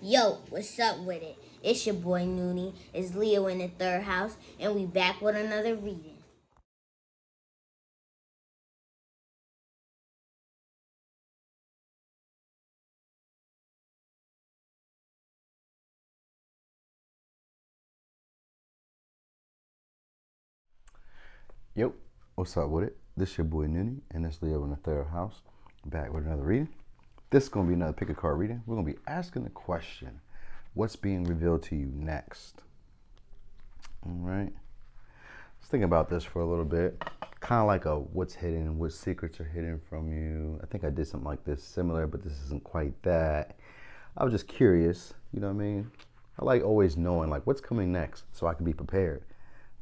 Yo, what's up with it? It's your boy Noonie. It's Leo in the third house, and we back with another reading. Yo, what's up with it? This your boy Noonie, and it's Leo in the third house. Back with another reading. This is going to be another pick a card reading. We're going to be asking the question, what's being revealed to you next? All right. Let's think about this for a little bit. Kind of like a what's hidden, what secrets are hidden from you. I think I did something like this similar, but this isn't quite that. I was just curious, you know what I mean? I like always knowing like what's coming next so I can be prepared.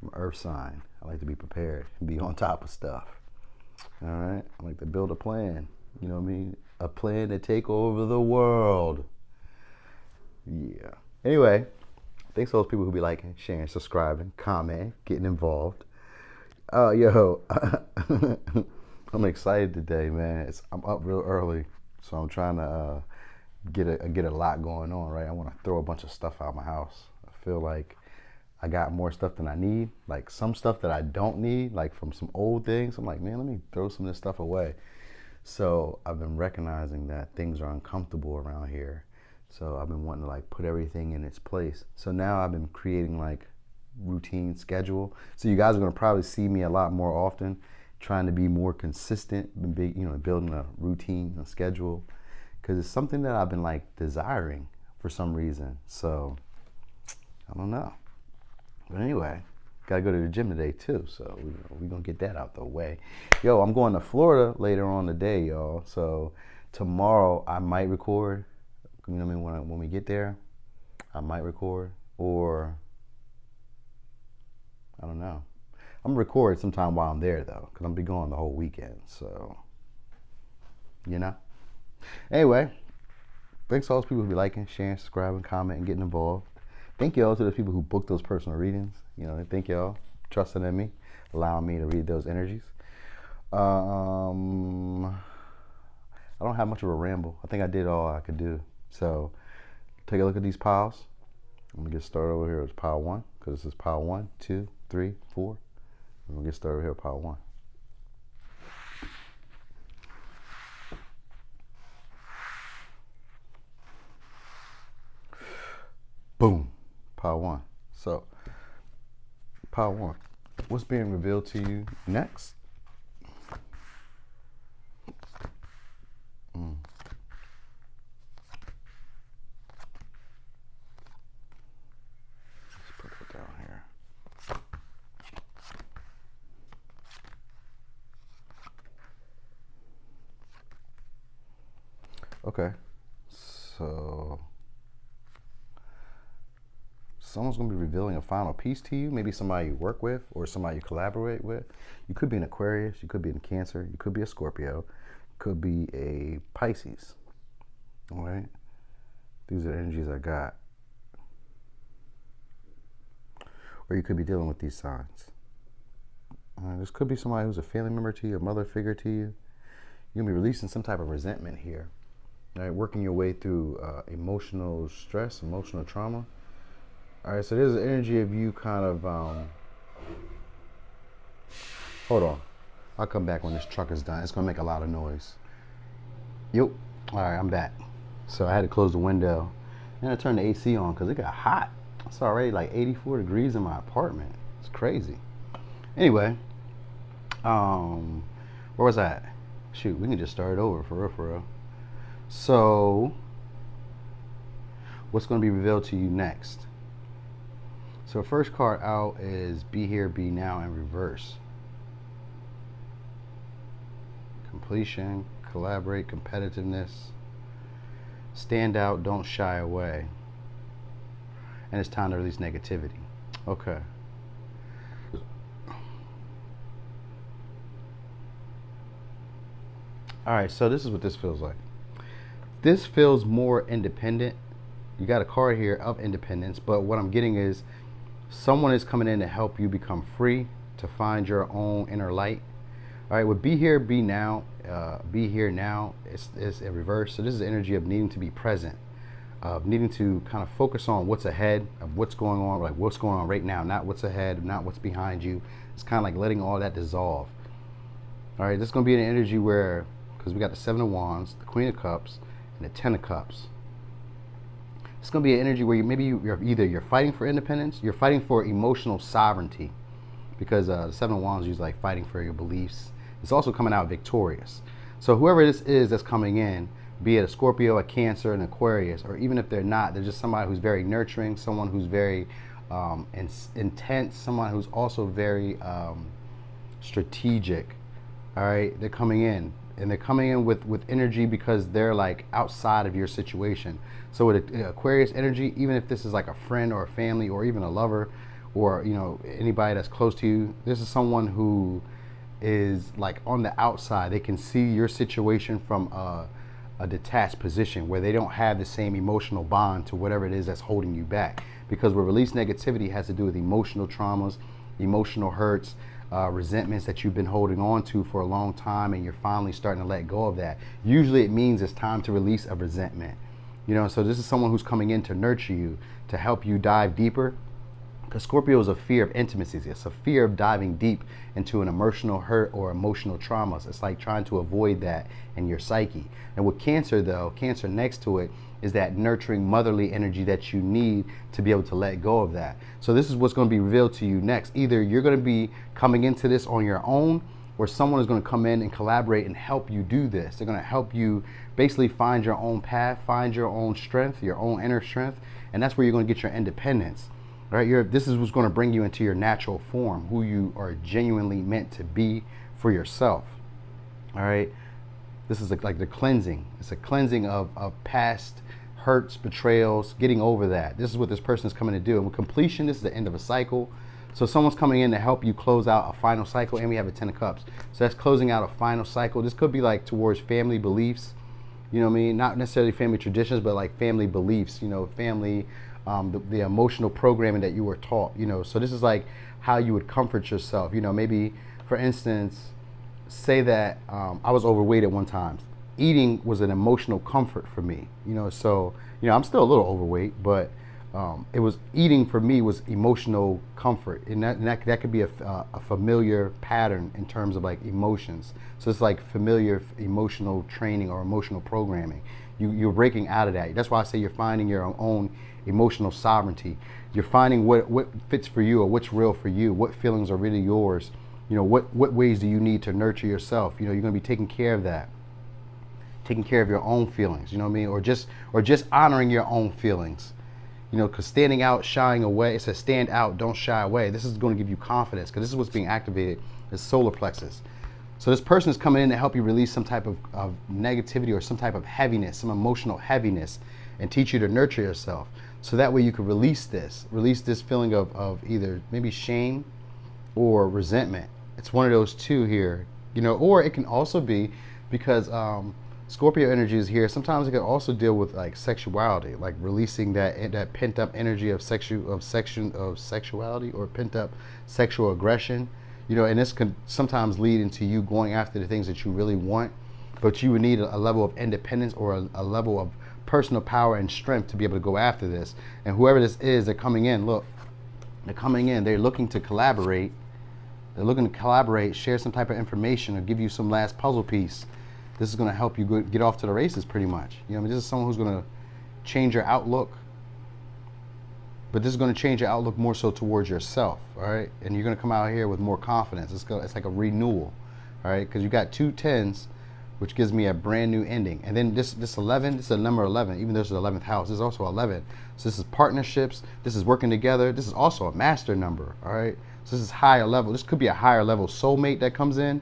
I'm an earth sign. I like to be prepared and be on top of stuff. All right. I like to build a plan. You know what I mean? A plan to take over the world. Yeah. Anyway, thanks to those people who be liking, sharing, subscribing, commenting, getting involved. Yo, I'm excited today, man. I'm up real early, so I'm trying to get a lot going on. Right. I want to throw a bunch of stuff out of my house. I feel like I got more stuff than I need. Like some stuff that I don't need, like from some old things. I'm like, man, let me throw some of this stuff away. So I've been recognizing that things are uncomfortable around here. So I've been wanting to like put everything in its place. So now I've been creating like routine schedule. So you guys are gonna probably see me a lot more often, trying to be more consistent, building a routine, a schedule, because it's something that I've been like desiring for some reason. So I don't know. But anyway, gotta go to the gym today too, so we're gonna get that out the way. Yo, I'm going to Florida later on today, y'all. So tomorrow I might record. You know what I mean? When we get there, I might record, or I don't know. I'm gonna record sometime while I'm there though, because I'm gonna be gone the whole weekend. So you know. Anyway, thanks to all those people who be liking, sharing, subscribing, commenting, getting involved. Thank y'all to the people who booked those personal readings. You know, thank y'all trusting in me, allowing me to read those energies. I don't have much of a ramble. I think I did all I could do. So take a look at these piles. I'm gonna get started over here with pile 1, because this is pile 1, 2, 3, 4. We're gonna get started over here with pile 1. Boom. Pile 1. So pile 1. What's being revealed to you next? Let's put it down here. Okay. So someone's going to be revealing a final piece to you. Maybe somebody you work with or somebody you collaborate with. You could be an Aquarius. You could be in Cancer. You could be a Scorpio. Could be a Pisces. All right. These are the energies I got. Or you could be dealing with these signs. This could be somebody who's a family member to you, a mother figure to you. You're going to be releasing some type of resentment here. All right. Working your way through emotional stress, emotional trauma. All right, so there's an energy of you kind of, hold on. I'll come back when this truck is done. It's gonna make a lot of noise. Yep, all right, I'm back. So I had to close the window and I turned the AC on because it got hot. It's already like 84 degrees in my apartment. It's crazy. Anyway, where was I at? Shoot, we can just start over for real. So, what's gonna be revealed to you next? So first card out is Be Here, Be Now in reverse. Completion, collaborate, competitiveness. Stand out, don't shy away. And it's time to release negativity. Okay. All right, so this is what this feels like. This feels more independent. You got a card here of independence, but what I'm getting is someone is coming in to help you become free, to find your own inner light. All right, with Be Here, Be Now, Be Here Now, it's in reverse. So this is the energy of needing to be present. of needing to kind of focus on what's ahead, of what's going on, like what's going on right now, not what's ahead, not what's behind you. It's kind of like letting all that dissolve. All right, this is going to be an energy where, because we got the Seven of Wands, the Queen of Cups, and the Ten of Cups. It's going to be an energy where you're fighting for independence, you're fighting for emotional sovereignty, because the Seven of Wands is like fighting for your beliefs. It's also coming out victorious. So whoever this is that's coming in, be it a Scorpio, a Cancer, an Aquarius, or even if they're not, they're just somebody who's very nurturing, someone who's very intense, someone who's also very strategic. All right, they're coming in, and they're coming in with energy because they're like outside of your situation. So with Aquarius energy, even if this is like a friend or a family or even a lover, or anybody that's close to you, this is someone who is like on the outside. They can see your situation from a detached position where they don't have the same emotional bond to whatever it is that's holding you back. Because where release negativity has to do with emotional traumas, emotional hurts, resentments that you've been holding on to for a long time, and you're finally starting to let go of that. Usually it means it's time to release a resentment. So this is someone who's coming in to nurture you, to help you dive deeper. Because Scorpio is a fear of intimacy. It's a fear of diving deep into an emotional hurt or emotional traumas. It's like trying to avoid that in your psyche. And with Cancer, though, Cancer next to it is that nurturing motherly energy that you need to be able to let go of that. So this is what's going to be revealed to you next. Either you're going to be coming into this on your own, or someone is going to come in and collaborate and help you do this. They're going to help you basically find your own path, find your own strength, your own inner strength. And that's where you're going to get your independence. Right, this is what's going to bring you into your natural form, who you are genuinely meant to be for yourself. All right, this is like the cleansing. It's a cleansing of past hurts, betrayals, getting over that. This is what this person is coming to do. And with completion, this is the end of a cycle. So someone's coming in to help you close out a final cycle, and we have a Ten of Cups. So that's closing out a final cycle. This could be like towards family beliefs, you know what I mean? Not necessarily family traditions, but like family beliefs, family. The emotional programming that you were taught, so this is like how you would comfort yourself. Maybe for instance, say that I was overweight at one time. Eating was an emotional comfort for me, so I'm still a little overweight, but it was eating for me was emotional comfort, and that could be a familiar pattern in terms of like emotions. So it's like familiar emotional training or emotional programming. You're breaking out of that. That's why I say you're finding your own emotional sovereignty. You're finding what fits for you, or what's real for you, what feelings are really yours. What ways do you need to nurture yourself? You're going to be taking care of that, taking care of your own feelings. You know what I mean? Or just honoring your own feelings. Because standing out, shying away. It says stand out, don't shy away. This is going to give you confidence, because this is what's being activated. Is solar plexus. So this person is coming in to help you release some type of negativity or some type of heaviness, some emotional heaviness, and teach you to nurture yourself. So that way you can release this feeling of either maybe shame or resentment. It's one of those two here, or it can also be because Scorpio energy is here. Sometimes it can also deal with like sexuality, like releasing that pent up energy of sexuality or pent up sexual aggression. And this can sometimes lead into you going after the things that you really want, but you would need a level of independence or a level of personal power and strength to be able to go after this. And whoever this is, they're coming in. Look, they're coming in. They're looking to collaborate. They're looking to collaborate, share some type of information, or give you some last puzzle piece. This is going to help you get off to the races, pretty much. This is someone who's going to change your outlook. But this is going to change your outlook more so towards yourself, all right? And you're going to come out here with more confidence. It's like a renewal, all right? Because you got 2 10s, which gives me a brand new ending. And then this 11, this is a number 11. Even though it's the 11th house, this is also 11. So this is partnerships. This is working together. This is also a master number, all right? So this is higher level. This could be a higher level soulmate that comes in.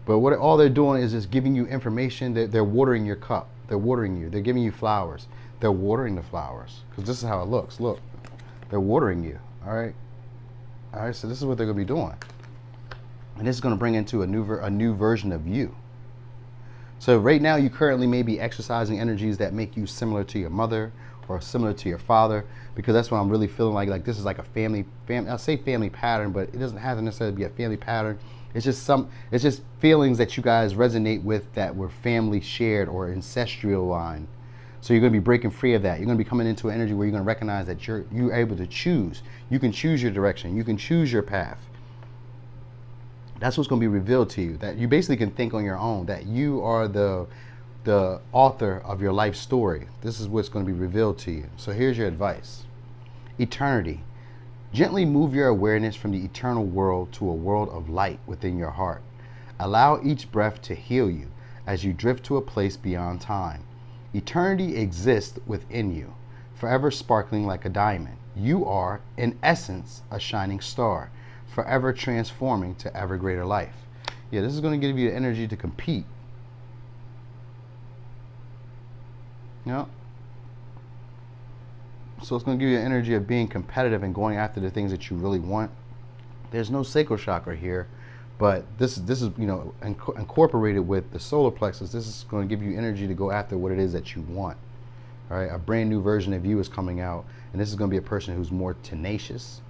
But all they're doing is just giving you information. They're watering your cup. They're watering you. They're giving you flowers. They're watering the flowers, because this is how it looks. Look, they're watering you. All right. So this is what they're going to be doing, and this is going to bring into a new version of you. So right now, you currently may be exercising energies that make you similar to your mother or similar to your father, because that's what I'm really feeling like. Like this is like a family. I say family pattern, but it doesn't have to necessarily be a family pattern. It's just feelings that you guys resonate with that were family shared or ancestral line. So you're going to be breaking free of that. You're going to be coming into an energy where you're going to recognize that you're able to choose. You can choose your direction. You can choose your path. That's what's going to be revealed to you. That you basically can think on your own. That you are the author of your life story. This is what's going to be revealed to you. So here's your advice. Eternity. Gently move your awareness from the eternal world to a world of light within your heart. Allow each breath to heal you as you drift to a place beyond time. Eternity exists within you, forever sparkling like a diamond. You are, in essence, a shining star, forever transforming to ever greater life. Yeah, this is going to give you the energy to compete. Yeah. So it's going to give you the energy of being competitive and going after the things that you really want. There's no sacral chakra here, but this is incorporated with the solar plexus. This is going to give you energy to go after what it is that you want. All right, a brand new version of you is coming out, and this is going to be a person who's more tenacious,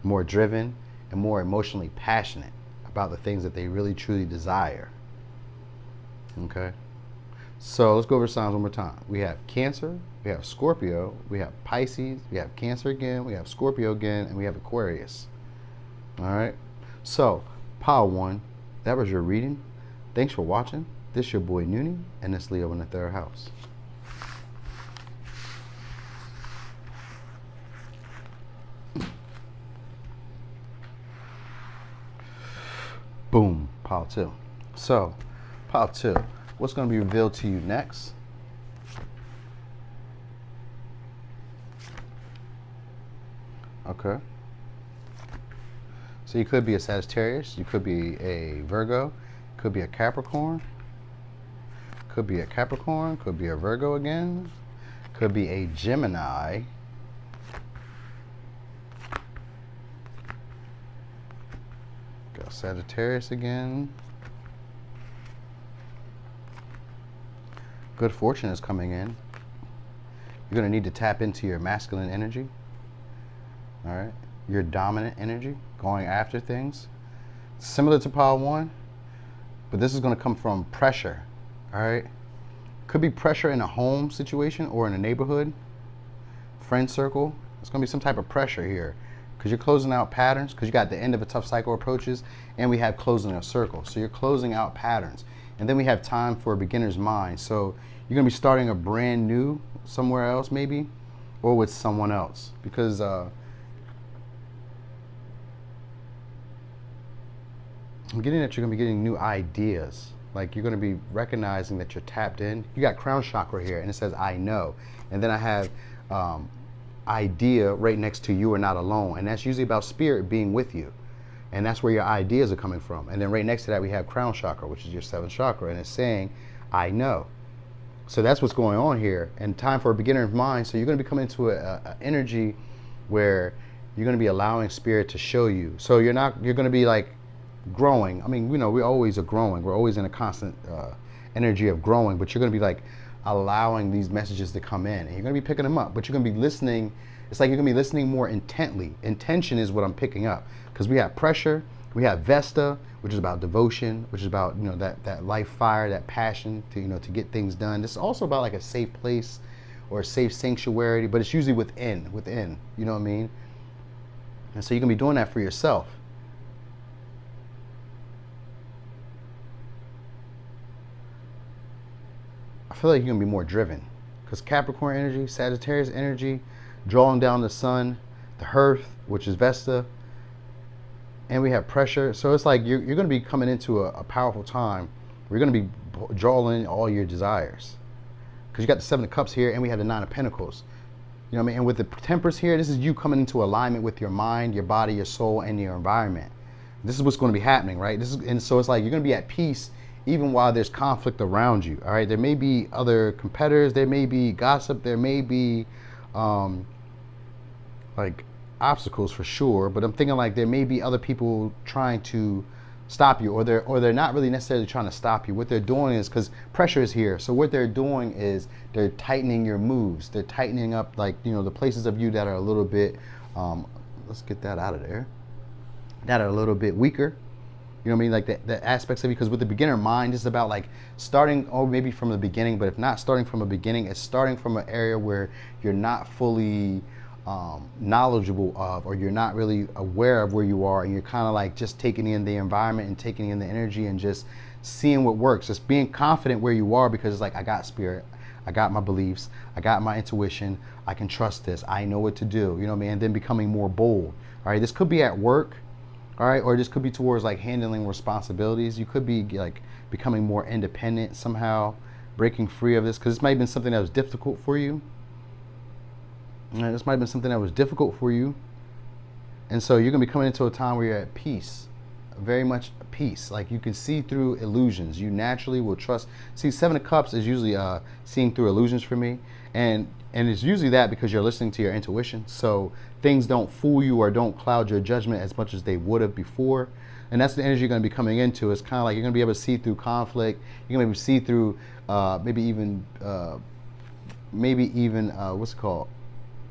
more driven, and more emotionally passionate about the things that they really truly desire. Okay. So let's go over signs one more time. We have Cancer, we have Scorpio, we have Pisces, we have Cancer again, we have Scorpio again, and we have Aquarius. All right. So, Pile 1, that was your reading. Thanks for watching. This is your boy Noonie, and this Leo in the 3rd house. Boom, Pile 2. So, Pile 2. What's going to be revealed to you next? Okay. So you could be a Sagittarius, you could be a Virgo, could be a Capricorn, could be a Capricorn, could be a Virgo again, could be a Gemini, got Sagittarius again. Good fortune is coming in. You're going to need to tap into your masculine energy. All right. Your dominant energy, going after things. Similar to Pile 1, but this is going to come from pressure. All right. Could be pressure in a home situation or in a neighborhood, friend circle. It's going to be some type of pressure here because you're closing out patterns, because you got the end of a tough cycle approaches, and we have closing a circle. So you're closing out patterns. And then we have time for a beginner's mind. So you're going to be starting a brand new somewhere else maybe, or with someone else, because I'm getting that you're going to be getting new ideas. Like you're going to be recognizing that you're tapped in. You got crown chakra here and it says I know. And then I have idea right next to you are not alone. And that's usually about spirit being with you. And that's where your ideas are coming from. And then right next to that we have crown chakra, which is your 7th chakra, and it's saying I know. So that's what's going on here. And time for a beginner's mind. So you're going to be coming into a energy where you're going to be allowing spirit to show you. So you're going to be like growing. I mean, we always are growing. We're always in a constant energy of growing, but you're going to be like allowing these messages to come in, and you're going to be picking them up, but you're going to be listening. It's like you're going to be listening more intently. Intention is what I'm picking up, because we have pressure, we have Vesta, which is about devotion, which is about that life fire, that passion to to get things done. This is also about like a safe place or a safe sanctuary, but it's usually within, you know what I mean? And so you're going to be doing that for yourself. I feel like you're going to be more driven, because Capricorn energy, Sagittarius energy, drawing down the sun, the hearth, which is Vesta, and we have pressure. So it's like you're going to be coming into a powerful time where you're going to be drawing in all your desires, because you got the 7 of Cups here and we have the 9 of Pentacles. You know what I mean? And with the Temperance here, this is you coming into alignment with your mind, your body, your soul, and your environment. This is what's going to be happening, right? And so it's like you're going to be at peace even while there's conflict around you. All right, there may be other competitors, there may be gossip, there may be like obstacles for sure, but I'm thinking like there may be other people trying to stop you, or they're not really necessarily trying to stop you. What they're doing is, because pressure is here, so what they're doing is they're tightening your moves. They're tightening up, like, the places of you that are a little bit let's get that out of there, that are a little bit weaker. You know what I mean? Like the aspects of you, because with the beginner mind, it's about like starting, or maybe from the beginning, but if not starting from a beginning, it's starting from an area where you're not fully knowledgeable of, or you're not really aware of where you are, and you're kind of like just taking in the environment and taking in the energy and just seeing what works. Just being confident where you are, because it's like, I got spirit, I got my beliefs, I got my intuition, I can trust this, I know what to do, you know what I mean? And then becoming more bold. All right, this could be at work, all right, or this could be towards like handling responsibilities. You could be like becoming more independent somehow, breaking free of this, because this might have been something that was difficult for you. This might have been something that was difficult for you. And so you're going to be coming into a time where you're at peace, very much peace. Like you can see through illusions. You naturally will trust. See, Seven of Cups is usually seeing through illusions for me. And it's usually that because you're listening to your intuition. So things don't fool you or don't cloud your judgment as much as they would have before. And that's the energy you're going to be coming into. It's kind of like you're going to be able to see through conflict. You're going to be able to see through maybe even what's it called?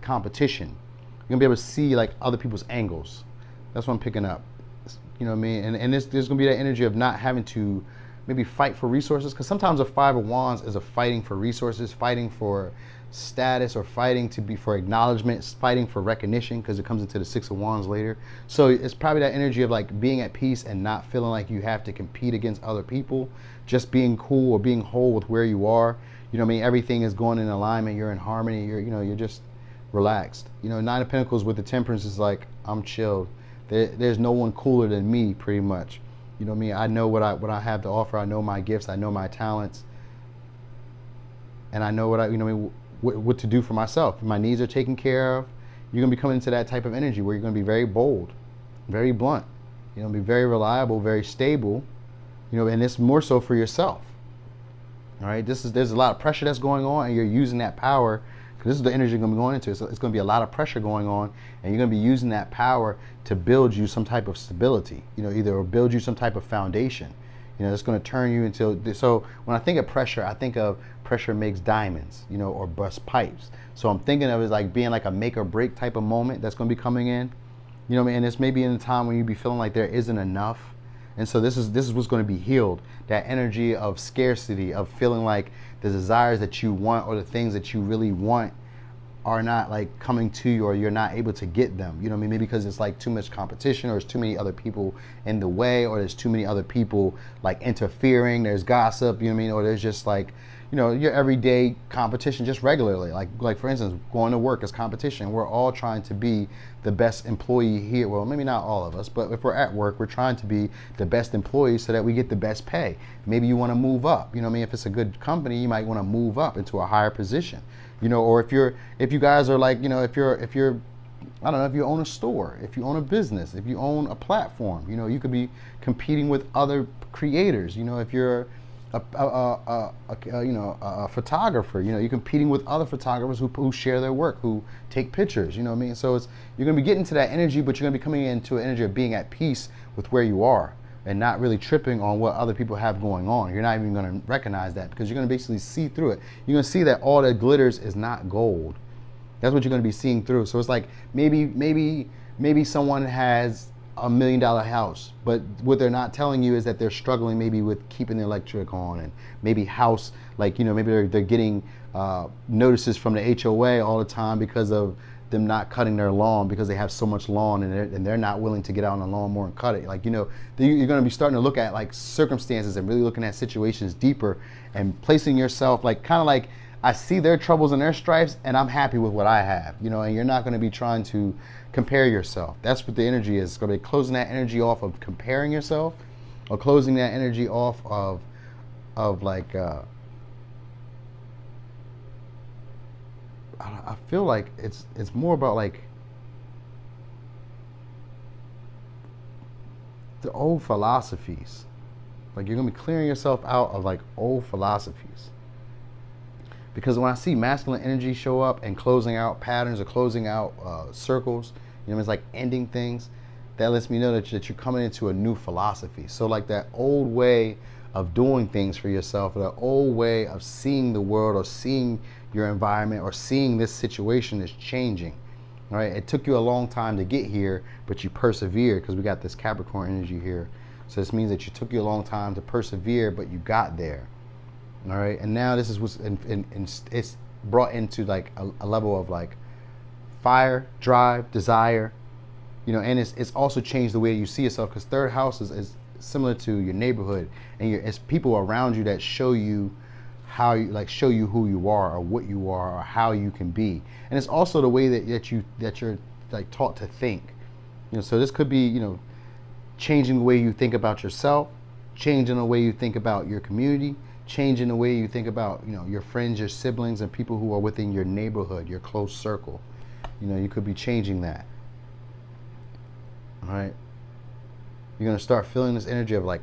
Competition. You're gonna be able to see like other people's angles. That's what I'm picking up. You know what I mean? And there's gonna be that energy of not having to maybe fight for resources, because sometimes a Five of Wands is a fighting for resources, fighting for status, or fighting to be for acknowledgement, fighting for recognition, because it comes into the Six of Wands later. So it's probably that energy of like being at peace and not feeling like you have to compete against other people, just being cool or being whole with where you are. You know what I mean? Everything is going in alignment, you're in harmony, you're just relaxed. You know, Nine of Pentacles with the Temperance is like, I'm chilled. There's no one cooler than me, pretty much. You know what I mean? I know what I have to offer. I know my gifts. I know my talents, and I know what to do for myself. My needs are taken care of. You're gonna be coming into that type of energy where you're gonna be very bold, very blunt. You're gonna be very reliable, very stable. You know, and it's more so for yourself. All right. There's a lot of pressure that's going on, and you're using that power. This is the energy you're going to be going into. So it's going to be a lot of pressure going on, and you're going to be using that power to build you some type of stability, either build you some type of foundation, that's going to turn you into. So when I think of pressure, I think of pressure makes diamonds, or bust pipes. So I'm thinking of it as like being like a make or break type of moment that's going to be coming in, and it's maybe in a time when you be feeling like there isn't enough. And so this is what's going to be healed. That energy of scarcity, of feeling like the desires that you want or the things that you really want are not like coming to you, or you're not able to get them. You know what I mean? Maybe because it's like too much competition, or there's too many other people in the way, or there's too many other people like interfering. There's gossip, or there's just like, your everyday competition just regularly. Like for instance, going to work is competition. We're all trying to be the best employee here. Well, maybe not all of us, but if we're at work, we're trying to be the best employees so that we get the best pay. Maybe you want to move up. If it's a good company, you might want to move up into a higher position. Or if you guys are like, if you're I don't know, if you own a store, if you own a business, if you own a platform, you could be competing with other creators. If you're a photographer, you're competing with other photographers who share their work, who take pictures, you know what I mean? So you're going to be getting to that energy, but you're going to be coming into an energy of being at peace with where you are and not really tripping on what other people have going on. You're not even going to recognize that, because you're going to basically see through it. You're going to see that all that glitters is not gold. That's what you're going to be seeing through. So it's like maybe someone has $1 million house, but what they're not telling you is that they're struggling maybe with keeping the electric on, and maybe house, like, maybe they're getting notices from the HOA all the time because of them not cutting their lawn, because they have so much lawn, and they're not willing to get out on the lawnmower and cut it. Like, you're going to be starting to look at like circumstances and really looking at situations deeper and placing yourself like kind of like, I see their troubles and their stripes, and I'm happy with what I have, and you're not going to be trying to compare yourself. That's what the energy is. It's going to be closing that energy off of comparing yourself, or closing that energy off of like, I feel like it's more about like the old philosophies. Like, you're going to be clearing yourself out of like old philosophies. Because when I see masculine energy show up and closing out patterns or closing out circles, it's like ending things, that lets me know that you're coming into a new philosophy. So like that old way of doing things for yourself, or the old way of seeing the world, or seeing your environment, or seeing this situation is changing. Right? It took you a long time to get here, but you persevered, because we got this Capricorn energy here. So this means that you took you a long time to persevere, but you got there. All right. And now this is what's it's brought into like a level of like fire, drive, desire, you know, and it's also changed the way you see yourself, because third house is similar to your neighborhood, and it's people around you that show you how you show you who you are or what you are or how you can be. And it's also the way that you're like taught to think. You know, so this could be, you know, changing the way you think about yourself, changing the way you think about your community, changing the way you think about, you know, your friends, your siblings, and people who are within your neighborhood, your close circle. You know, you could be changing that. All right. You're going to start feeling this energy of like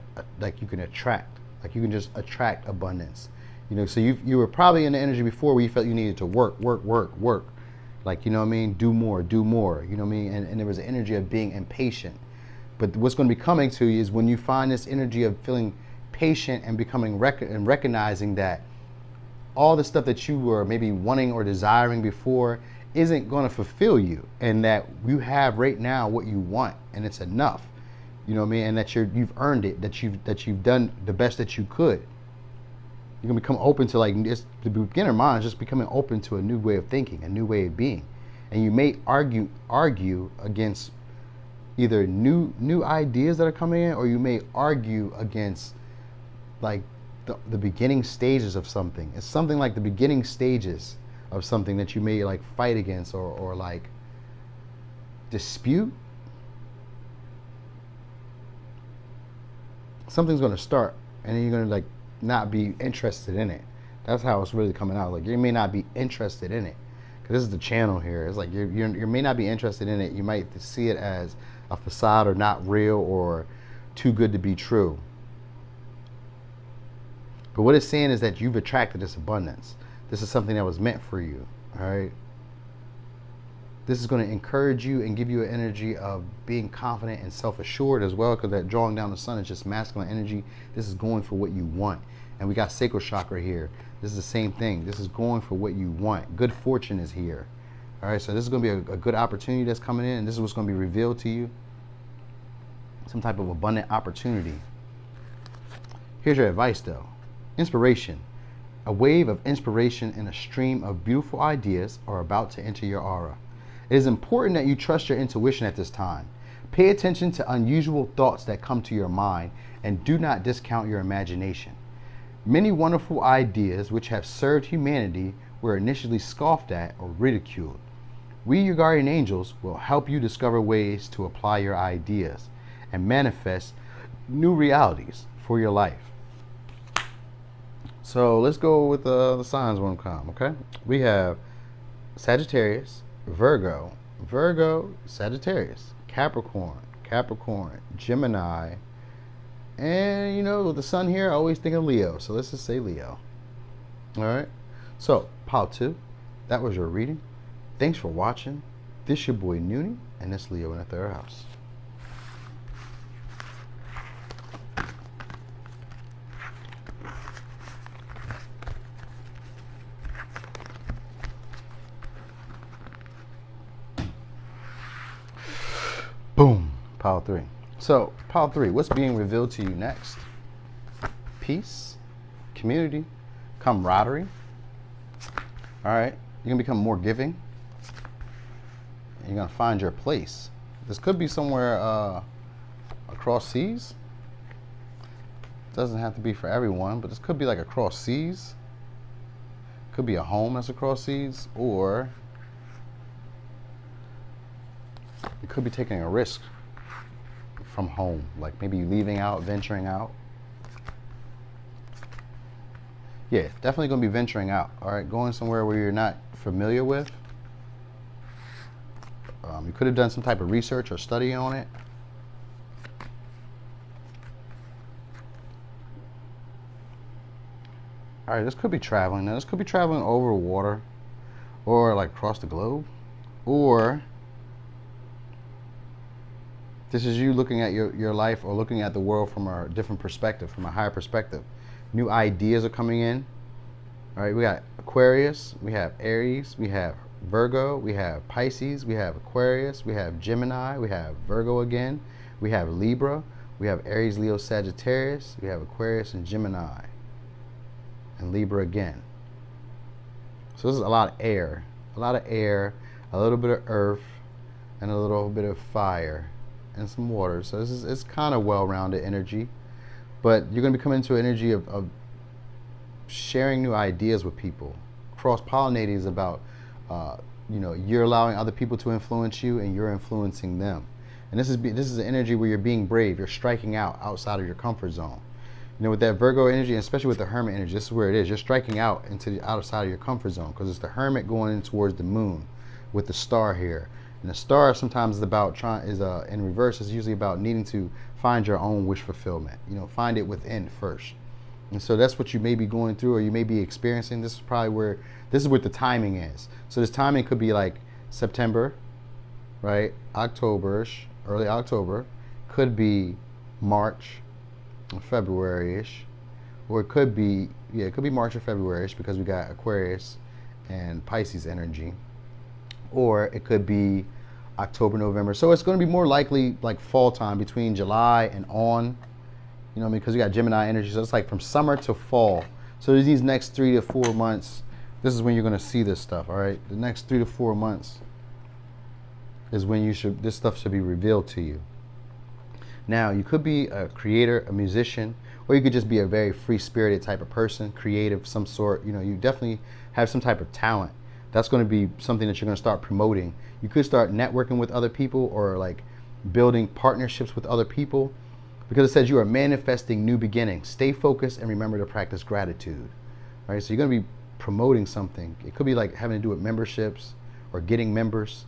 you can attract, like you can just attract abundance. You know, so you were probably in the energy before where you felt you needed to work. Like, you know what I mean? Do more, you know what I mean? And there was an energy of being impatient. But what's going to be coming to you is when you find this energy of feeling patient and becoming and recognizing that all the stuff that you were maybe wanting or desiring before isn't going to fulfill you, and that you have right now what you want, and it's enough. You know what I mean? And that you've earned it, that you've done the best that you could. You're gonna become open to, like, the beginner mind is just becoming open to a new way of thinking, a new way of being. And you may argue against either new ideas that are coming in, or you may argue against like the beginning stages of something. It's something like the beginning stages of something that you may like fight against or like dispute. Something's gonna start, and then you're gonna like not be interested in it. That's how it's really coming out. Like, you may not be interested in it, because this is the channel here. It's like you may not be interested in it. You might see it as a facade or not real or too good to be true. But what it's saying is that you've attracted this abundance. This is something that was meant for you. All right. This is going to encourage you and give you an energy of being confident and self-assured as well, because that drawing down the sun is just masculine energy. This is going for what you want. And we got sacral chakra here. This is the same thing. This is going for what you want. Good fortune is here. All right, so this is going to be a good opportunity that's coming in, and this is what's going to be revealed to you. Some type of abundant opportunity. Here's your advice, though. Inspiration. A wave of inspiration and a stream of beautiful ideas are about to enter your aura. It is important that you trust your intuition at this time. Pay attention to unusual thoughts that come to your mind, and do not discount your imagination. Many wonderful ideas which have served humanity were initially scoffed at or ridiculed. We, your guardian angels, will help you discover ways to apply your ideas and manifest new realities for your life. So let's go with the signs when come, okay? We have Sagittarius, Virgo, Sagittarius, Capricorn, Gemini, and, you know, with the sun here, I always think of Leo. So let's just say Leo. All right. So, pile 2, that was your reading. Thanks for watching. This your boy Noonie, and this Leo in the 3rd house. Boom. Pile 3. So, pile 3, what's being revealed to you next? Peace, community, camaraderie. All right. You're going to become more giving. And you're going to find your place. This could be somewhere across seas. Doesn't have to be for everyone, but this could be like across seas. Could be a home that's across seas, or you could be taking a risk from home, like maybe leaving out, venturing out. Yeah, definitely going to be venturing out. All right, going somewhere where you're not familiar with. You could have done some type of research or study on it. All right, this could be traveling. Now, this could be traveling over water, or like across the globe, or this is you looking at your life, or looking at the world from a different perspective, from a higher perspective. New ideas are coming in. All right, we got Aquarius, we have Aries, we have Virgo, we have Pisces, we have Aquarius, we have Gemini, we have Virgo again, we have Libra, We have Aries, Leo, Sagittarius. We have Aquarius and Gemini. And Libra again. So this is a lot of air. A lot of air, a little bit of earth, and a little bit of fire, and some water. So it's kind of well-rounded energy. But you're going to be coming into an energy of sharing new ideas with people. Cross-pollinating is about, you're allowing other people to influence you, and you're influencing them. And this is an energy where you're being brave. You're striking out outside of your comfort zone. With that Virgo energy, and especially with the Hermit energy, this is where it is. You're striking out into the outside of your comfort zone, because it's the Hermit going in towards the moon with the star here. And the star sometimes is about in reverse. It's usually about needing to find your own wish fulfillment. Find it within first. And so that's what you may be going through, or you may be experiencing. This is what the timing is. So this timing could be like September, right? October-ish, early October. Could be March, February-ish, or it could be March or February-ish, because we got Aquarius and Pisces energy, or it could be October, November. So it's going to be more likely like fall time, between July and on, because we got Gemini energy. So it's like from summer to fall. So these next 3 to 4 months, this is when you're going to see this stuff. All right, the next 3 to 4 months is when this stuff should be revealed to you. Now, you could be a creator, a musician, or you could just be a very free-spirited type of person, creative of some sort. You definitely have some type of talent. That's going to be something that you're going to start promoting. You could start networking with other people, or like building partnerships with other people, because it says you are manifesting new beginnings. Stay focused and remember to practice gratitude. All right, so you're going to be promoting something. It could be like having to do with memberships or getting members.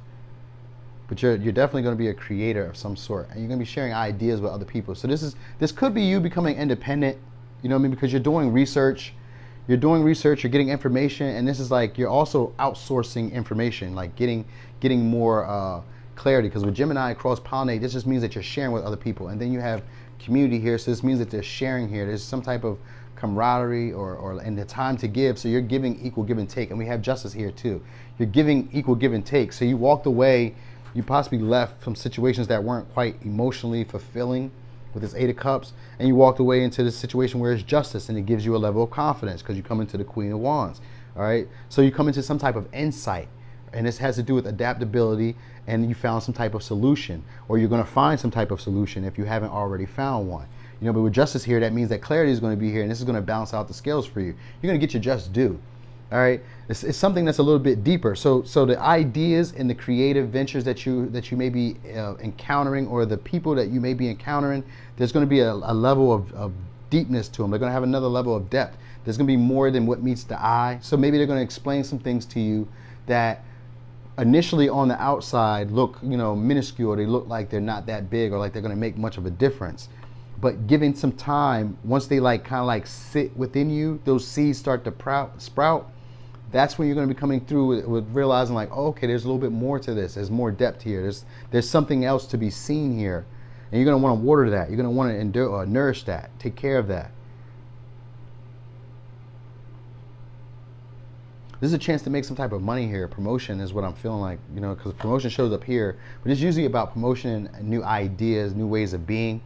But you're definitely going to be a creator of some sort, and you're going to be sharing ideas with other people. So this could be you becoming independent, because you're doing research. You're getting information, and this is like you're also outsourcing information, like getting more clarity. Because with Gemini cross-pollinate, this just means that you're sharing with other people. And then you have community here, so this means that they're sharing here. There's some type of camaraderie and the time to give. So you're giving equal give and take. And we have justice here too. You're giving equal give and take. So you walked away. You possibly left from situations that weren't quite emotionally fulfilling with this 8 of Cups, and you walked away into this situation where it's justice, and it gives you a level of confidence because you come into the Queen of Wands. All right, so you come into some type of insight, and this has to do with adaptability, and you found some type of solution, or you're going to find some type of solution if you haven't already found one. But with justice here, that means that clarity is going to be here, and this is going to balance out the scales for you. You're going to get your just due. All right, it's something that's a little bit deeper. So the ideas and the creative ventures that you may be encountering, or the people that you may be encountering, there's going to be a level of deepness to them. They're going to have another level of depth. There's going to be more than what meets the eye. So maybe they're going to explain some things to you that initially on the outside look, minuscule. They look like they're not that big, or like they're going to make much of a difference. But giving some time, once they kind of sit within you, those seeds start to sprout. That's when you're going to be coming through with realizing okay, there's a little bit more to this. There's more depth here. There's something else to be seen here. And you're going to want to water that. You're going to want to nourish that. Take care of that. This is a chance to make some type of money here. Promotion is what I'm feeling like, because promotion shows up here. But it's usually about promotion, new ideas, new ways of being.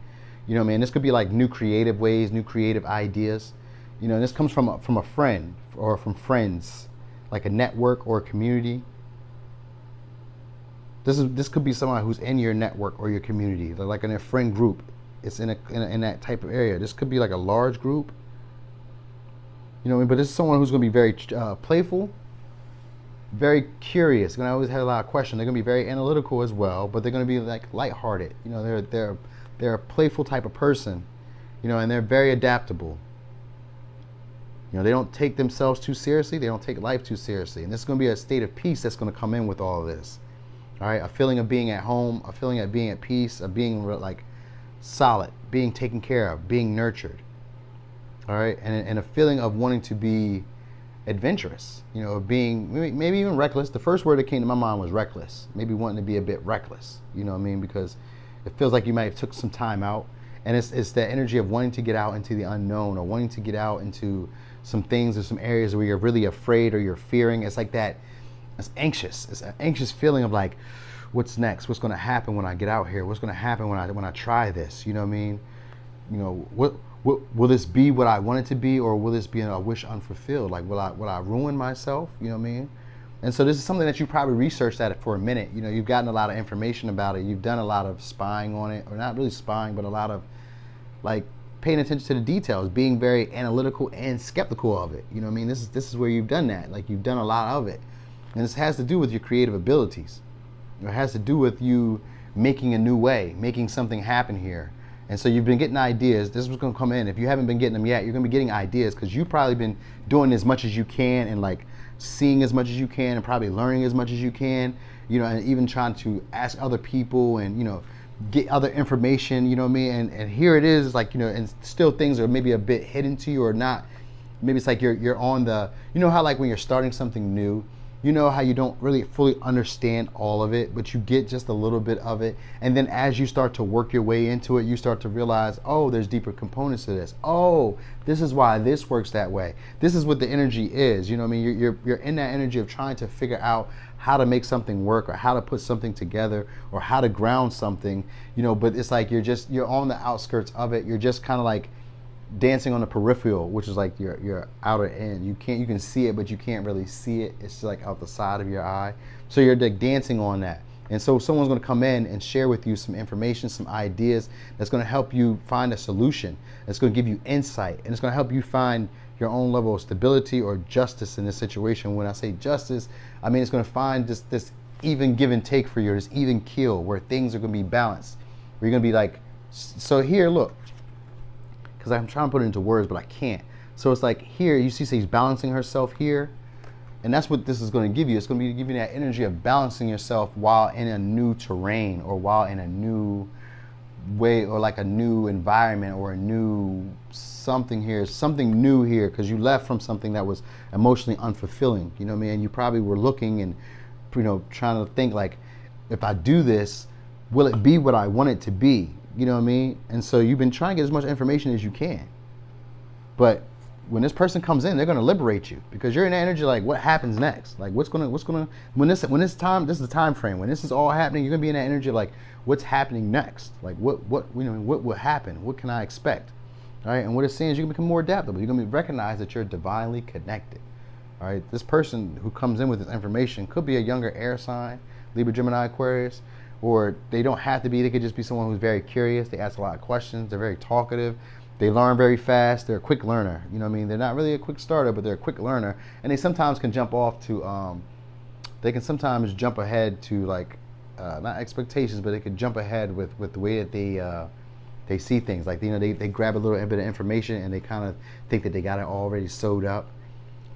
This could be like new creative ways, new creative ideas. And this comes from a friend or from friends, like a network or a community. This could be someone who's in your network or your community, they're like in a friend group. It's in that type of area. This could be like a large group. But this is someone who's going to be very playful, very curious. They're going to always have a lot of questions. They're going to be very analytical as well, but they're going to be like lighthearted. They're a playful type of person, and they're very adaptable. They don't take themselves too seriously. They don't take life too seriously. And this is going to be a state of peace that's going to come in with all of this. All right, a feeling of being at home, a feeling of being at peace, of being solid, being taken care of, being nurtured. All right, and a feeling of wanting to be adventurous, of being maybe even reckless. The first word that came to my mind was reckless. Maybe wanting to be a bit reckless, because it feels like you might have took some time out. And it's that energy of wanting to get out into the unknown, or wanting to get out into some things or some areas where you're really afraid or you're fearing. It's like that. It's anxious. It's an anxious feeling of what's next? What's going to happen when I get out here? What's going to happen when I try this? you know, what will this be what I want it to be, or will this be a wish unfulfilled? Like, will I ruin myself? You know what I mean? And so this is something that you probably researched at it for a minute. You know, you've gotten a lot of information about it. You've done a lot of spying on it, or not really spying, but a lot of like paying attention to the details, being very analytical and skeptical of it. You know what I mean? This is where you've done that. Like, you've done a lot of it. And this has to do with your creative abilities. It has to do with you making a new way, making something happen here. And so you've been getting ideas. This was going to come in. If you haven't been getting them yet, you're going to be getting ideas, because you've probably been doing as much as you can, and like seeing as much as you can, and probably learning as much as you can, you know, and even trying to ask other people and, you know, get other information, you know what I mean? And here it is, like, you know, and still things are maybe a bit hidden to you, or not. Maybe it's like you're on the, you know how like when you're starting something new, you know how you don't really fully understand all of it, but you get just a little bit of it. And then as you start to work your way into it, you start to realize, oh, there's deeper components to this. Oh, this is why this works that way. This is what the energy is. You know what I mean? You're in that energy of trying to figure out how to make something work, or how to put something together, or how to ground something, you know, but it's like you're on the outskirts of it. You're just kind of like dancing on the peripheral, which is like your outer end. You can see it, but you can't really see it. It's just like out the side of your eye. So you're like dancing on that. And so someone's going to come in and share with you some information, some ideas that's going to help you find a solution. It's going to give you insight, and it's going to help you find your own level of stability or justice in this situation. When I say justice, I mean it's going to find this even give and take for you, this even keel, where things are going to be balanced. Where you're going to be like, so here, look, because I'm trying to put it into words, but I can't. So it's like here, you see she's balancing herself here, and that's what this is going to give you. It's going to be giving that energy of balancing yourself while in a new terrain, or while in a new way, or like a new environment, or a new something here, something new here, because you left from something that was emotionally unfulfilling. You know what I mean? You probably were looking and, you know, trying to think like, if I do this, will it be what I want it to be? You know what I mean? And so you've been trying to get as much information as you can. But when this person comes in, they're going to liberate you, because you're in that energy like, what happens next? Like, when this time, this is the time frame when this is all happening, you're going to be in that energy like, what's happening next? Like, what you know, what will happen? What can I expect? All right? And what it's saying is you're going to become more adaptable. You're going to recognize that you're divinely connected. All right? This person who comes in with this information could be a younger air sign, Libra, Gemini, Aquarius, or they don't have to be. They could just be someone who's very curious. They ask a lot of questions. They're very talkative. They learn very fast. They're a quick learner. You know what I mean? They're not really a quick starter, but they're a quick learner. And they sometimes can jump off to, they can sometimes jump ahead to like, not expectations, but they could jump ahead with the way that they see things. Like, you know, they grab a little bit of information and they kind of think that they got it already sewed up.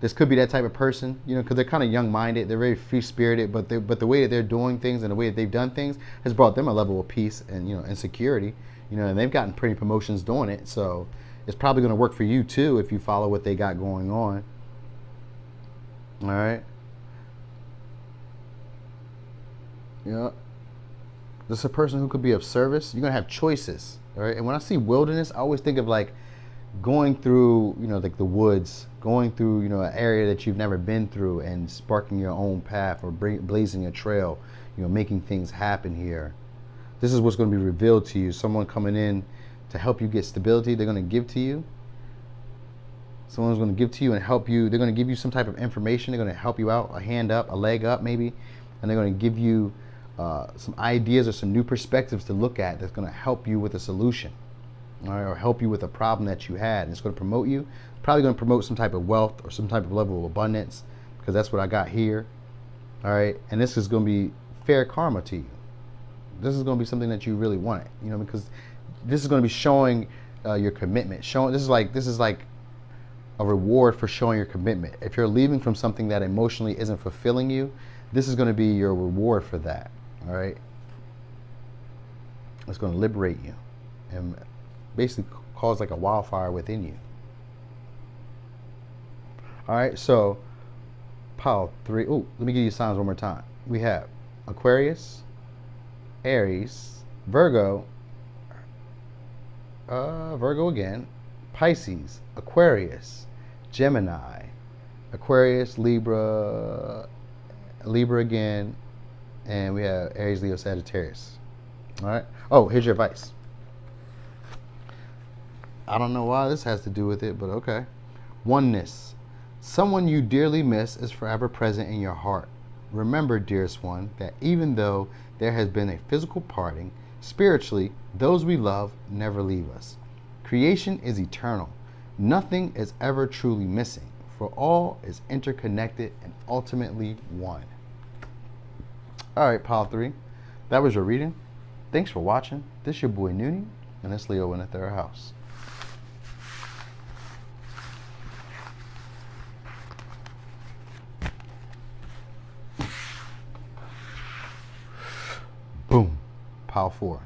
This could be that type of person, you know, because they're kind of young-minded. They're very free-spirited, but the way that they're doing things and the way that they've done things has brought them a level of peace and, you know, and security. You know, and they've gotten pretty promotions doing it. So it's probably going to work for you too if you follow what they got going on. All right. Yeah. This is a person who could be of service. You're going to have choices. All right. And when I see wilderness, I always think of like going through, you know, like the woods, going through, you know, an area that you've never been through and sparking your own path, or blazing a trail, you know, making things happen here. This is what's going to be revealed to you. Someone coming in to help you get stability, they're going to give to you. Someone's going to give to you and help you. They're going to give you some type of information. They're going to help you out, a hand up, a leg up maybe. And they're going to give you some ideas or some new perspectives to look at that's going to help you with a solution. All right, or help you with a problem that you had. And it's going to promote you. It's probably going to promote some type of wealth or some type of level of abundance, because that's what I got here. All right, and this is going to be fair karma to you. This is going to be something that you really want, you know, because this is going to be showing your commitment. This is like a reward for showing your commitment. If you're leaving from something that emotionally isn't fulfilling you, this is going to be your reward for that. All right, it's going to liberate you and basically cause like a wildfire within you. All right, so pile 3. Oh, let me give you signs one more time. We have Aquarius, Aries, Virgo, Virgo again, Pisces, Aquarius, Gemini, Aquarius, Libra again, and we have Aries, Leo, Sagittarius. All right. Oh, here's your advice. I don't know why this has to do with it, but okay. Oneness. Someone you dearly miss is forever present in your heart. Remember, dearest one, that even though there has been a physical parting, spiritually, those we love never leave us. Creation is eternal. Nothing is ever truly missing, for all is interconnected and ultimately one. All right, Pile 3. That was your reading. Thanks for watching. This is your boy Noonie, and it's Leo in the third house. Boom. Pile 4.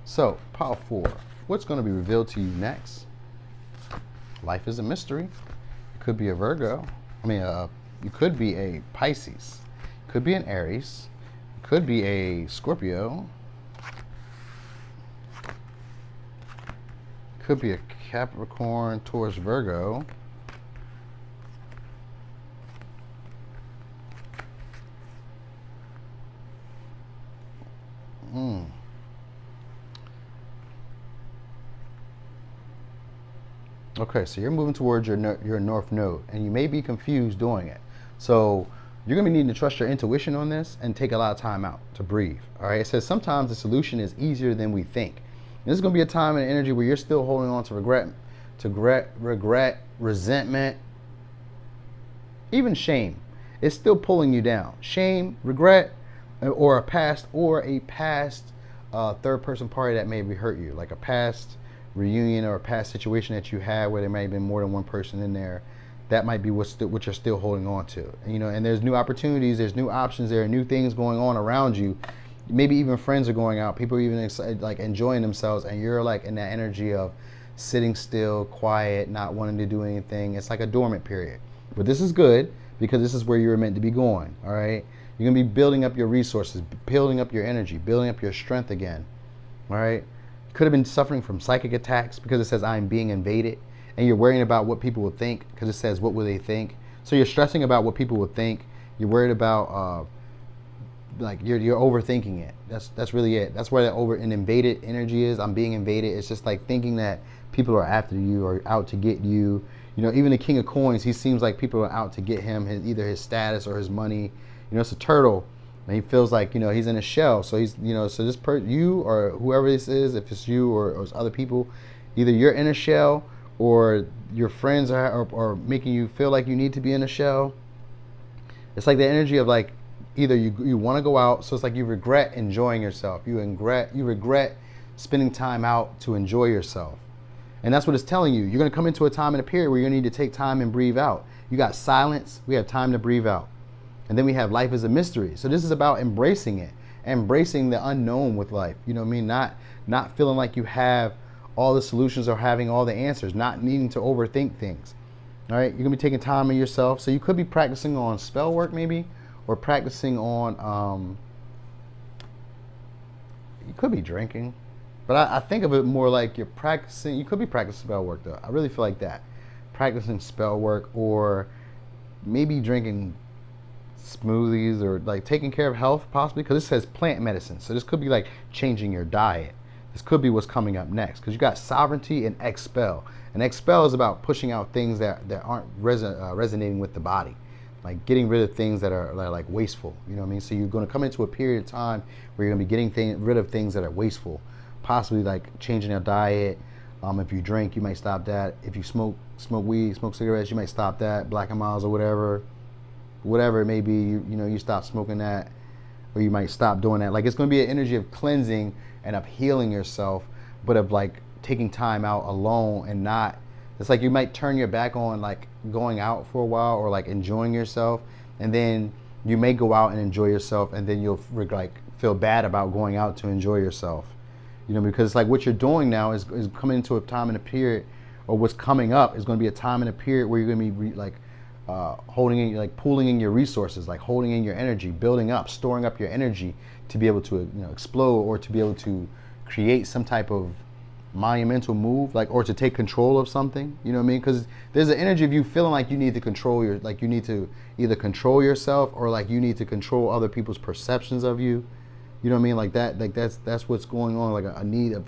So, Pile 4. What's going to be revealed to you next? Life is a mystery. It could be a Virgo. You could be a Pisces. Could be an Aries. Could be a Scorpio. Could be a Capricorn, Taurus, Virgo. Okay, so you're moving towards your north node, and you may be confused doing it. So you're going to be needing to trust your intuition on this and take a lot of time out to breathe. All right, it says sometimes the solution is easier than we think. And this is going to be a time and energy where you're still holding on to regret, resentment, even shame. It's still pulling you down. Shame, regret, or a past third person party that maybe hurt you, like a past reunion or a past situation that you had where there may have been more than one person in there. That might be what you're still holding on to. And there's new opportunities, there's new options, there are new things going on around you. Maybe even friends are going out, people are even enjoying themselves, and you're like in that energy of sitting still, quiet, not wanting to do anything. It's like a dormant period. But this is good because this is where you're meant to be going. All right, you're gonna be building up your resources, building up your energy, building up your strength again. All right. Could have been suffering from psychic attacks because it says I'm being invaded, and you're worrying about what people will think because it says what will they think. So you're stressing about what people will think. You're worried about you're overthinking it. That's really it. That's where an invaded energy is. I'm being invaded. It's just like thinking that people are after you or out to get you. Even the King of Coins, he seems like people are out to get him, either his status or his money. It's a turtle. And he feels like, he's in a shell. So he's, so this you or whoever this is, if it's you or it's other people, either you're in a shell or your friends are making you feel like you need to be in a shell. It's like the energy of like, either you want to go out. So it's like you regret enjoying yourself. You regret spending time out to enjoy yourself. And that's what it's telling you. You're going to come into a time and a period where you need to take time and breathe out. You got silence. We have time to breathe out. And then we have life is a mystery. So this is about embracing it, embracing the unknown with life. Not feeling like you have all the solutions or having all the answers, not needing to overthink things. All right, you're gonna be taking time on yourself. So you could be practicing on spell work maybe, or practicing on, you could be drinking. But I think of it more like you're practicing, you could be practicing spell work though. I really feel like that. Practicing spell work, or maybe drinking smoothies, or like taking care of health possibly, because it says plant medicine. So this could be like changing your diet. This could be what's coming up next, because you got sovereignty and expel. And expel is about pushing out things that aren't resonating with the body, like getting rid of things that are like wasteful. You know what I mean? So you're going to come into a period of time where you're going to be getting rid of things that are wasteful, possibly like changing your diet. If you drink, you might stop that. If you smoke weed, smoke cigarettes, you might stop that. Black and Miles or whatever it may be, you stop smoking that, or you might stop doing that. Like, it's going to be an energy of cleansing and of healing yourself, but of like taking time out alone, and not, it's like you might turn your back on like going out for a while or like enjoying yourself, and then you may go out and enjoy yourself, and then you'll like feel bad about going out to enjoy yourself, because it's like what you're doing now is coming into a time and a period, or what's coming up is going to be a time and a period where you're going to be holding in, like pooling in your resources, like holding in your energy, building up, storing up your energy to be able to explode, or to be able to create some type of monumental move, like, or to take control of something. You know what I mean? Because there's an energy of you feeling like you need to control you need to either control yourself, or like you need to control other people's perceptions of you. You know what I mean? Like that's what's going on, like a need of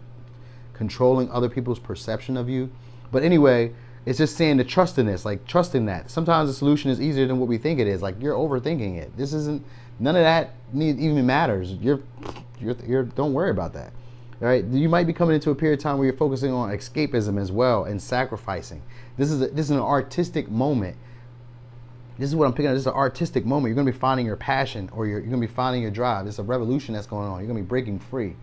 controlling other people's perception of you. But anyway, it's just saying to trust in this, like trusting that. Sometimes the solution is easier than what we think it is. Like you're overthinking it. This isn't, none of that even matters. Don't worry about that. All right, you might be coming into a period of time where you're focusing on escapism as well and sacrificing. This is an artistic moment. This is what I'm picking up. This is an artistic moment. You're going to be finding your passion, or you're going to be finding your drive. It's a revolution that's going on. You're going to be breaking free.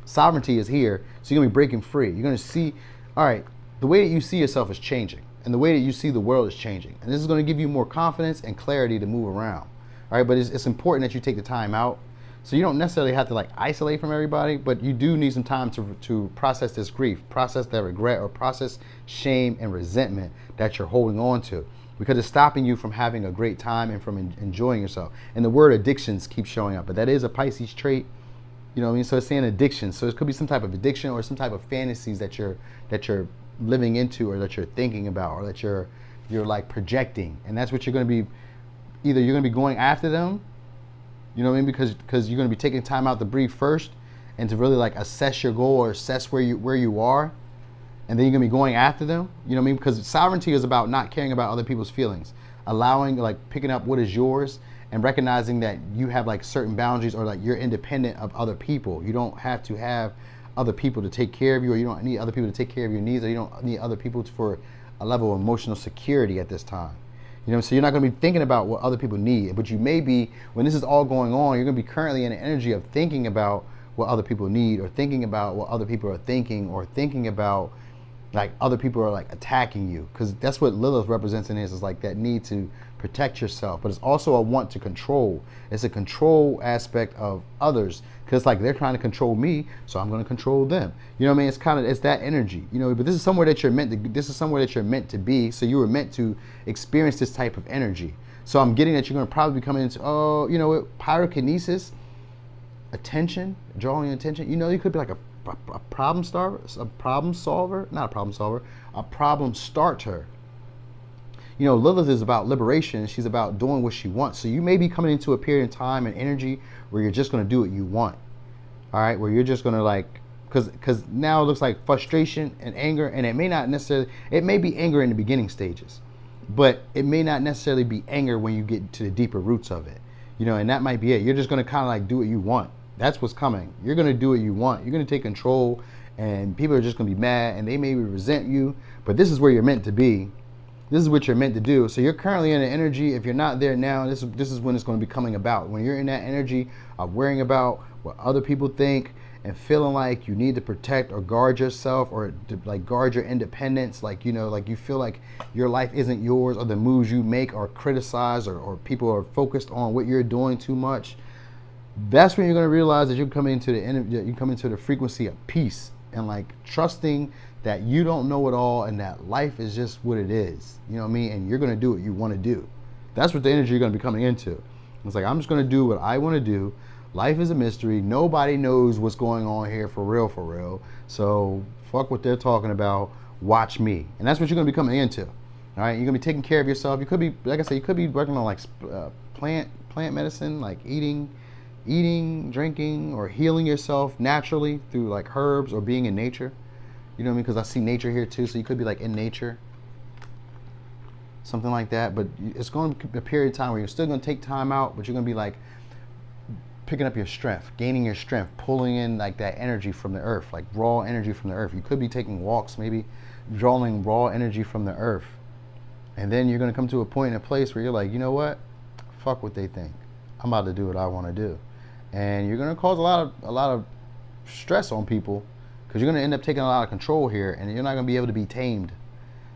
Sovereignty is here, so you're going to be breaking free. You're going to see, all right, the way that you see yourself is changing, and the way that you see the world is changing. And this is going to give you more confidence and clarity to move around. All right, but it's important that you take the time out. So you don't necessarily have to like isolate from everybody, but you do need some time to process this grief, process that regret, or process shame and resentment that you're holding on to, because it's stopping you from having a great time and from enjoying yourself. And the word addictions keeps showing up, but that is a Pisces trait. You know what I mean? So it's saying addiction. So it could be some type of addiction or some type of fantasies that you're living into, or that you're thinking about, or that you're like projecting. And that's what you're going to be, either you're going to be going after them, you know what I mean? Because you're going to be taking time out to breathe first, and to really like assess your goal or assess where you are, and then you're going to be going after them. You know what I mean? Because sovereignty is about not caring about other people's feelings, allowing, like picking up what is yours, and recognizing that you have like certain boundaries, or like you're independent of other people. You don't have to have other people to take care of you, or you don't need other people to take care of your needs, or you don't need other people for a level of emotional security at this time. You know, so you're not going to be thinking about what other people need, but you may be, when this is all going on, you're going to be currently in the energy of thinking about what other people need, or thinking about what other people are thinking, or thinking about like other people are like attacking you, because that's what Lilith represents in this, is like that need to protect yourself. But it's also a want to control. It's a control aspect of others, because like they're trying to control me, so I'm going to control them. You know what I mean? It's that energy, you know. But this is somewhere that you're meant to. This is somewhere that you're meant to be. So you were meant to experience this type of energy. So I'm getting that you're going to probably be coming into, oh, you know what, pyrokinesis, attention, drawing attention. You know, you could be like a problem solver, not a problem solver, a problem starter. You know, Lilith is about liberation. She's about doing what she wants. So you may be coming into a period of time and energy where you're just going to do what you want. All right, where you're just going to like, because now it looks like frustration and anger, and it may not necessarily, it may be anger in the beginning stages, but it may not necessarily be anger when you get to the deeper roots of it. You know, and that might be it. You're just going to kind of like do what you want. That's what's coming. You're going to do what you want. You're going to take control, and people are just going to be mad, and they maybe resent you, but this is where you're meant to be. This is what you're meant to do. So you're currently in an energy. If you're not there now, this is when it's going to be coming about. When you're in that energy of worrying about what other people think, and feeling like you need to protect or guard yourself, or to like guard your independence, like, you know, like you feel like your life isn't yours, or the moves you make are criticized, or people are focused on what you're doing too much. That's when you're going to realize that you come into the frequency of peace, and like trusting that you don't know it all, and that life is just what it is. You know what I mean? And you're going to do what you want to do. That's what the energy you're going to be coming into. It's like, I'm just going to do what I want to do. Life is a mystery. Nobody knows what's going on here for real, for real. So fuck what they're talking about. Watch me. And that's what you're going to be coming into. All right? You're going to be taking care of yourself. You could be, like I said, you could be working on like plant medicine, like eating, drinking, or healing yourself naturally through like herbs, or being in nature. You know what I mean? Because I see nature here too, so you could be like in nature, something like that. But it's going to be a period of time where you're still going to take time out, but you're going to be like picking up your strength, gaining your strength, pulling in like that energy from the earth, like raw energy from the earth. You could be taking walks, maybe drawing raw energy from the earth. And then you're going to come to a point in a place where you're like, you know what? Fuck what they think. I'm about to do what I want to do. And you're going to cause a lot of stress on people, because you're going to end up taking a lot of control here, and you're not going to be able to be tamed.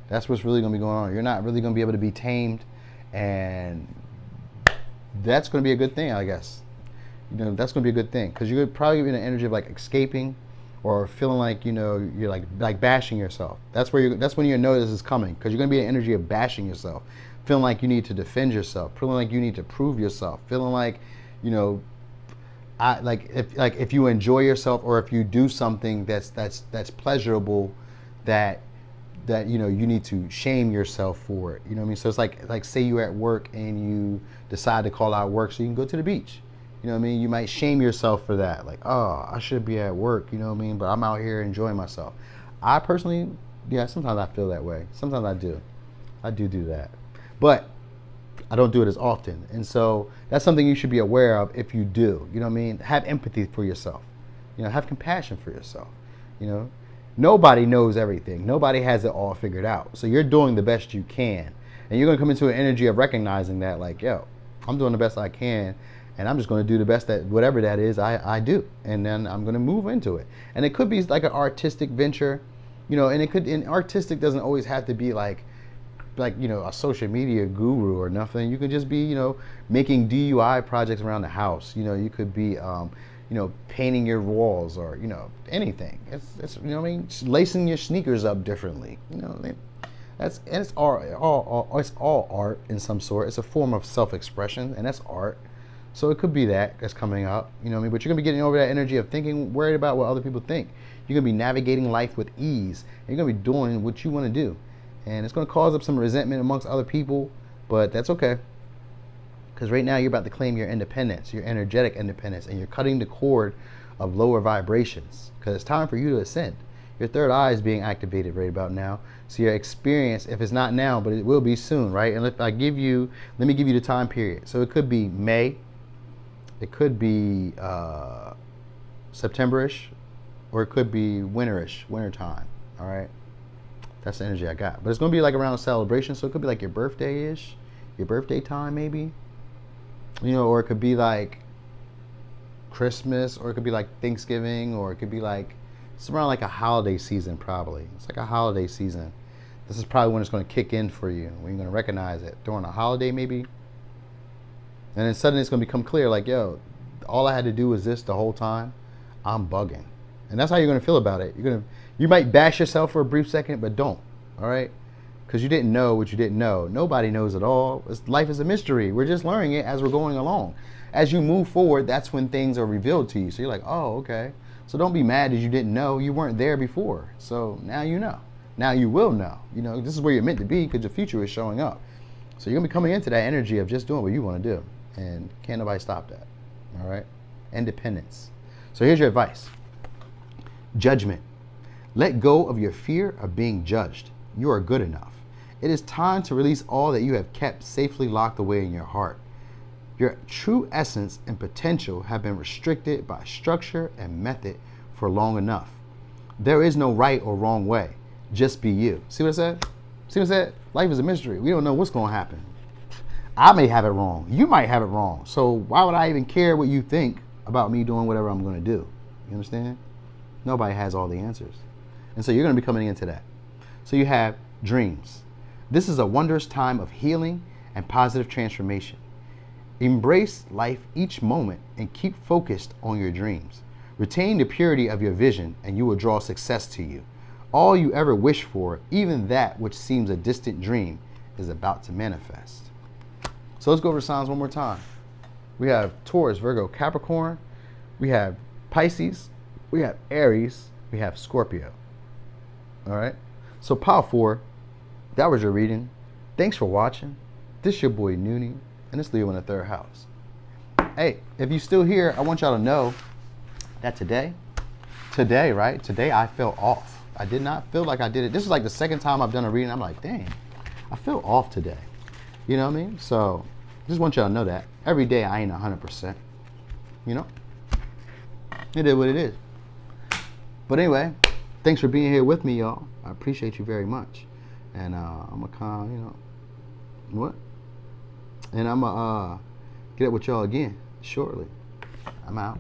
That's what's really going to be going on. You're not really going to be able to be tamed, and that's going to be a good thing, I guess. You know, that's going to be a good thing, because you're probably in an energy of like escaping, or feeling like, you know, you're like bashing yourself. That's when your notice is coming, because you're going to be in an energy of bashing yourself, feeling like you need to defend yourself, feeling like you need to prove yourself, feeling like, you know, if you enjoy yourself, or if you do something that's pleasurable, that you know, you need to shame yourself for it. You know what I mean? So it's like say you're at work and you decide to call out work so you can go to the beach. You know what I mean? You might shame yourself for that. Like, oh, I should be at work, you know what I mean? But I'm out here enjoying myself. I personally Yeah, sometimes I feel that way. Sometimes I do. I do that. But I don't do it as often. And so that's something you should be aware of if you do. You know what I mean? Have empathy for yourself. Have compassion for yourself. You know, nobody knows everything. Nobody has it all figured out. So you're doing the best you can. And you're going to come into an energy of recognizing that, like, yo, I'm doing the best I can. And I'm just going to do the best that whatever that is, I do. And then I'm going to move into it. And it could be like an artistic venture, and artistic doesn't always have to be like a social media guru or nothing. You could just be making DIY projects around the house. You could be painting your walls or anything. It's what I mean, lacing your sneakers up differently. It's all art in some sort. It's a form of self-expression, and that's art. So it could be that's coming up, But you're gonna be getting over that energy of worried about what other people think. You're gonna be navigating life with ease. And you're gonna be doing what you want to do, and it's gonna cause up some resentment amongst other people, but that's okay. Because right now you're about to claim your independence, your energetic independence, and you're cutting the cord of lower vibrations. Because it's time for you to ascend. Your third eye is being activated right about now. So your experience, if it's not now, but it will be soon, right? And let me give you the time period. So it could be May. It could be September-ish, or it could be winterish, wintertime, all right? That's the energy I got. But it's going to be like around a celebration, so it could be like your birthday-ish, your birthday time maybe, or it could be like Christmas, or it could be like Thanksgiving, or it could be like, it's around like a holiday season probably. It's like a holiday season. This is probably when it's going to kick in for you, when you're going to recognize it. During a holiday maybe. And then suddenly it's going to become clear, like, yo, all I had to do was this the whole time. I'm bugging. And that's how you're going to feel about it. You might bash yourself for a brief second, but don't, all right? Because you didn't know what you didn't know. Nobody knows it all. Life is a mystery. We're just learning it as we're going along. As you move forward, that's when things are revealed to you. So you're like, oh, okay. So don't be mad that you didn't know. You weren't there before. So now you know. Now you will know. This is where you're meant to be because the future is showing up. So you're going to be coming into that energy of just doing what you want to do. And can't nobody stop that. All right? Independence. So here's your advice. Judgment. Let go of your fear of being judged. You are good enough. It is time to release all that you have kept safely locked away in your heart. Your true essence and potential have been restricted by structure and method for long enough. There is no right or wrong way. Just be you. See what I said? See what I said? Life is a mystery. We don't know what's going to happen. I may have it wrong. You might have it wrong. So why would I even care what you think about me doing whatever I'm going to do? You understand? Nobody has all the answers. And so you're going to be coming into that. So you have dreams. This is a wondrous time of healing and positive transformation. Embrace life each moment and keep focused on your dreams. Retain the purity of your vision and you will draw success to you. All you ever wish for, even that which seems a distant dream, is about to manifest. So let's go over the signs one more time. We have Taurus, Virgo, Capricorn. We have Pisces. We have Aries. We have Scorpio. All right. So Power 4, that was your reading. Thanks for watching. This your boy Noonie, and it's Leo in the third house. Hey, if you're still here, I want y'all to know that today, right? Today I felt off. I did not feel like I did it. This is like the second time I've done a reading. I'm like, dang, I feel off today. You know what I mean? So just want y'all to know that. Every day I ain't 100%. It is what it is. But anyway, thanks for being here with me, y'all. I appreciate you very much. And I'm going to come, what? And I'm going to get up with y'all again shortly. I'm out.